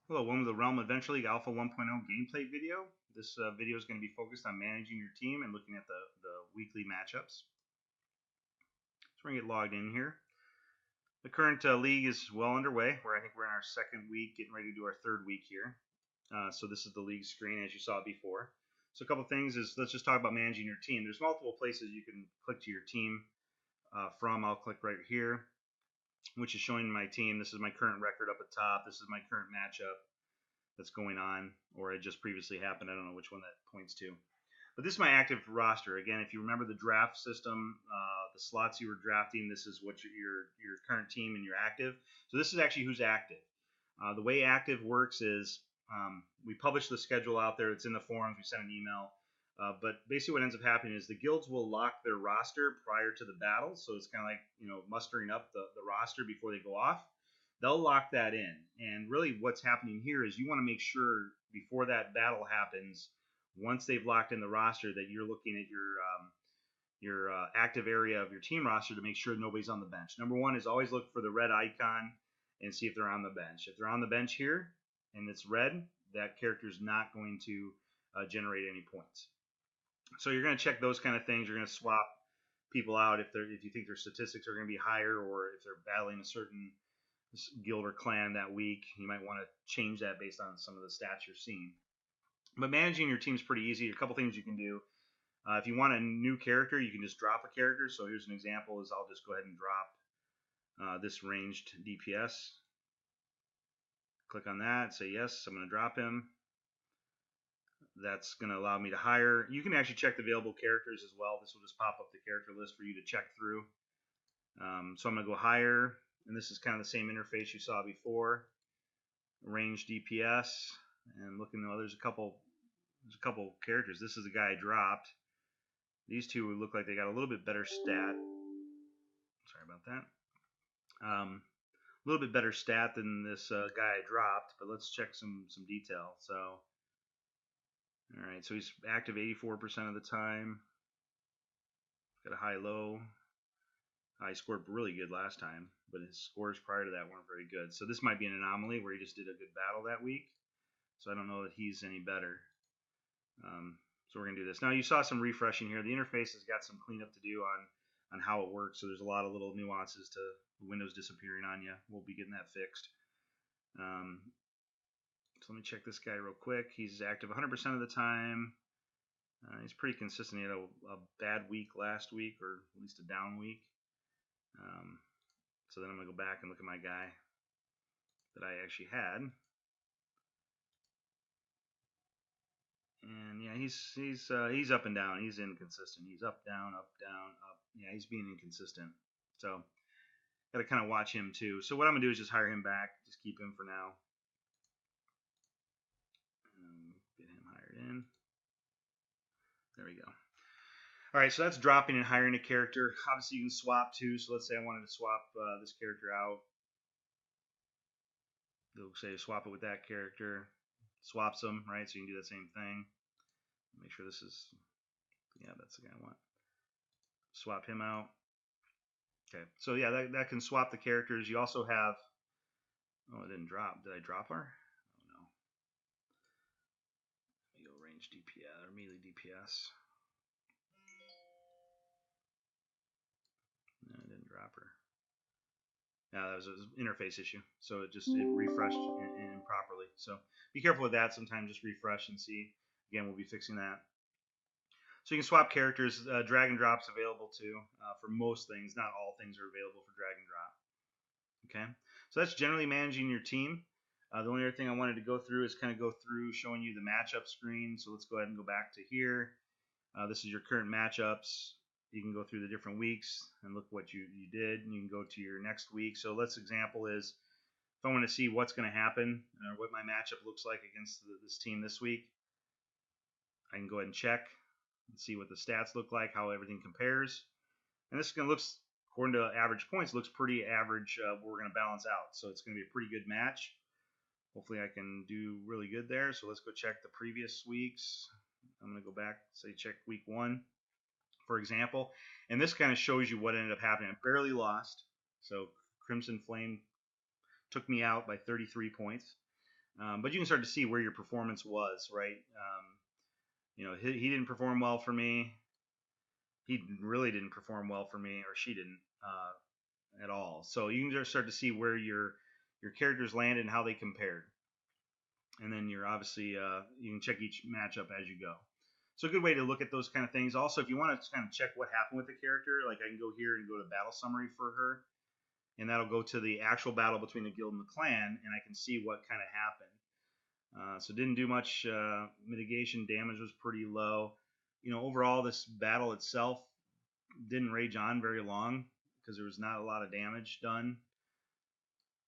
Hello, welcome to the Realm Adventure League Alpha 1.0 gameplay video. This video is going to be focused on managing your team and looking at the weekly matchups. So we're going to get logged in here. The current league is well underway. I think we're in our second week, getting ready to do our third week here. So this is the league screen as you saw before. So a couple things is, let's just talk about managing your team. There's multiple places you can click to your team from. I'll click right here, which is showing my team. This is my current record up at top. This is my current matchup that's going on, or it just previously happened. I don't know which one that points to. But this is my active roster. Again, if you remember the draft system, the slots you were drafting, this is what your current team and your active. So this is actually who's active. The way active works is we publish the schedule out there. It's in the forums. We send an email. But basically what ends up happening is the guilds will lock their roster prior to the battle. So it's kind of like, mustering up the roster before they go off. They'll lock that in. And really what's happening here is you want to make sure before that battle happens, once they've locked in the roster, that you're looking at your active area of your team roster to make sure nobody's on the bench. Number one is always look for the red icon and see if they're on the bench. If they're on the bench here and it's red, that character is not going to generate any points. So you're going to check those kind of things. You're going to swap people out if you think their statistics are going to be higher, or if they're battling a certain guild or clan that week. You might want to change that based on some of the stats you're seeing. But managing your team is pretty easy. A couple things you can do. If you want a new character, you can just drop a character. So here's an example. Is I'll just go ahead and drop this ranged DPS. Click on that. Say yes. I'm going to drop him. That's going to allow me to hire. You can actually check the available characters as well. This will just pop up the character list for you to check through. So I'm going to go hire, and this is kind of the same interface you saw before. Range DPS, and looking, there's a couple characters. This is the guy I dropped. These two look like they got a little bit better stat. Sorry about that. A little bit better stat than this guy I dropped, but let's check some detail. So, all right, so he's active 84% of the time. Got a high-low. He scored really good last time, but his scores prior to that weren't very good. So this might be an anomaly where he just did a good battle that week. So I don't know that he's any better. So we're going to do this. Now you saw some refreshing here. The interface has got some cleanup to do on how it works. So there's a lot of little nuances to Windows disappearing on you. We'll be getting that fixed. So let me check this guy real quick. He's active 100% of the time. He's pretty consistent. He had a bad week last week, or at least a down week. So then I'm going to go back and look at my guy that I actually had. And yeah, he's up and down. He's inconsistent. He's up, down, up, down, up. Yeah, he's being inconsistent. So got to kind of watch him too. So what I'm gonna do is just hire him back. Just keep him for now. Get him hired in. There we go. All right, so that's dropping and hiring a character. Obviously, you can swap too. So let's say I wanted to swap this character out. They'll say swap it with that character. Swaps them, right? So you can do that same thing. Make sure this is, yeah, that's the guy I want. Swap him out. Okay, so yeah, that can swap the characters. You also have, oh, it didn't drop. Did I drop her? Oh no. Let me go range DPS or melee DPS. No, I didn't drop her. No, that was an interface issue. So it refreshed improperly. So be careful with that. Sometimes just refresh and see. Again, we'll be fixing that. So you can swap characters. Drag and drop's available too for most things. Not all things are available for drag and drop. Okay, so that's generally managing your team. The only other thing I wanted to go through is kind of go through showing you the matchup screen. So let's go ahead and go back to here. This is your current matchups. You can go through the different weeks and look what you did, and you can go to your next week. So let's example is if I want to see what's going to happen, what my matchup looks like against this team this week, I can go ahead and check and see what the stats look like, how everything compares. And this is going to look, according to average points, looks pretty average. We're going to balance out. So it's going to be a pretty good match. Hopefully I can do really good there. So let's go check the previous weeks. I'm going to go back, say check week 1, for example. And this kind of shows you what ended up happening. I barely lost. So Crimson Flame took me out by 33 points. But you can start to see where your performance was, right? He didn't perform well for me. He really didn't perform well for me, or she didn't at all. So you can just start to see where your characters landed and how they compared, and then you're obviously you can check each matchup as you go. So a good way to look at those kind of things. Also, if you want to kind of check what happened with the character, like I can go here and go to battle summary for her, and that'll go to the actual battle between the guild and the clan, and I can see what kind of happened. So didn't do much mitigation. Damage was pretty low. Overall, this battle itself didn't rage on very long because there was not a lot of damage done,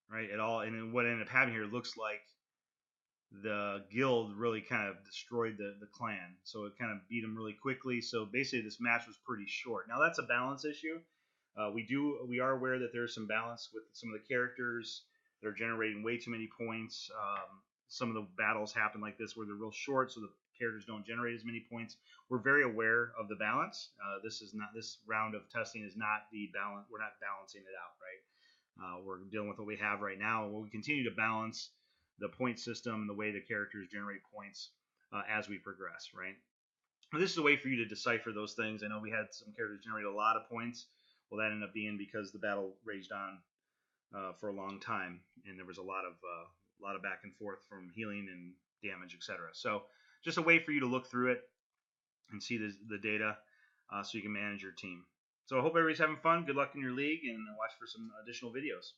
right, at all. And then what ended up happening here looks like the guild really kind of destroyed the clan. So it kind of beat them really quickly. So basically, this match was pretty short. Now that's a balance issue. We are aware that there's some balance with some of the characters that are generating way too many points. Some of the battles happen like this where they're real short, so the characters don't generate as many points. We're very aware of the balance. This round of testing is not the balance. We're not balancing it out, right? We're dealing with what we have right now. We'll continue to balance the point system and the way the characters generate points as we progress, right? This is a way for you to decipher those things. I know we had some characters generate a lot of points. Well, that ended up being because the battle raged on for a long time, and there was a lot of back and forth from healing and damage, etc. So just a way for you to look through it and see the data so you can manage your team. So I hope everybody's having fun. Good luck in your league, and watch for some additional videos.